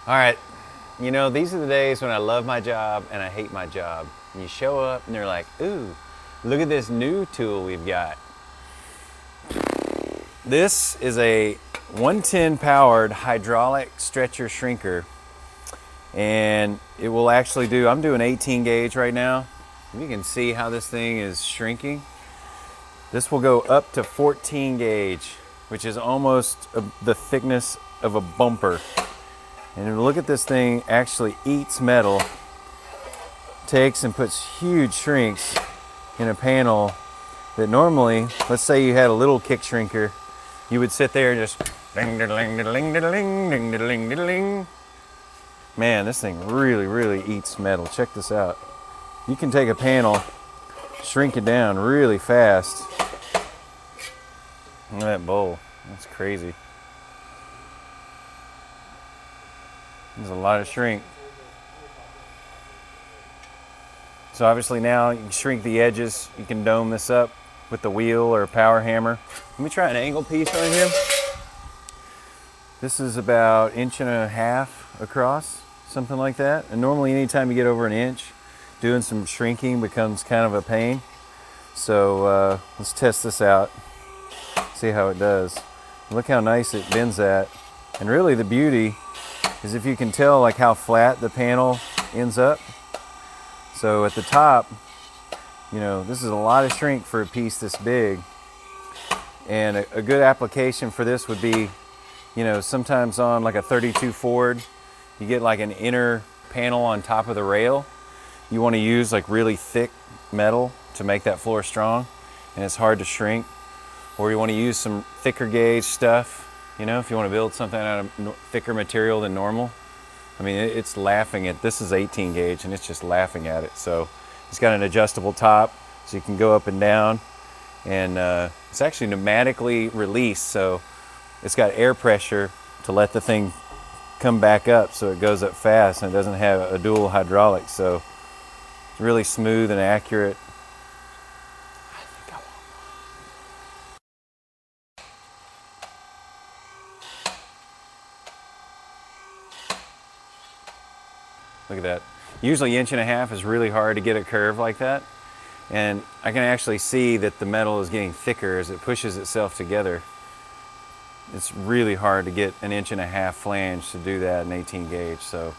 All right, you know, these are the days when I love my job and I hate my job. And you show up and they're like, ooh, look at this new tool we've got. This is a 110 powered hydraulic stretcher shrinker, and it will actually do, I'm doing 18 gauge right now. You can see how this thing is shrinking. This will go up to 14 gauge, which is almost the thickness of a bumper. And look at this thing actually eats metal, takes and puts huge shrinks in a panel that normally, let's say you had a little kick shrinker, you would sit there and just ding ding ding ding ding ding. Man, this thing really eats metal. Check this out. You can take a panel, shrink it down really fast. Look at that bowl. That's crazy. There's a lot of shrink. So obviously now you can shrink the edges. You can dome this up with the wheel or a power hammer. Let me try an angle piece on here. This is about 1.5 inches across, something like that. And normally anytime you get over 1 inch, doing some shrinking becomes kind of a pain. So let's test this out, see how it does. Look how nice it bends that. And really the beauty is if you can tell like how flat the panel ends up. So at the top, you know, this is a lot of shrink for a piece this big. And a good application for this would be, you know, sometimes on like a 32 Ford, you get like an inner panel on top of the rail. You want to use like really thick metal to make that floor strong, and it's hard to shrink. Or you want to use some thicker gauge stuff, you know, if you want to build something out of thicker material than normal. I mean, it's laughing at, this is 18 gauge and it's just laughing at it. So it's got an adjustable top so you can go up and down, and it's actually pneumatically released, so it's got air pressure to let the thing come back up so it goes up fast, and it doesn't have a dual hydraulic, so it's really smooth and accurate. Look at that. Usually 1.5 inches is really hard to get a curve like that. And I can actually see that the metal is getting thicker as it pushes itself together. It's really hard to get an 1.5 inch flange to do that in 18 gauge. So.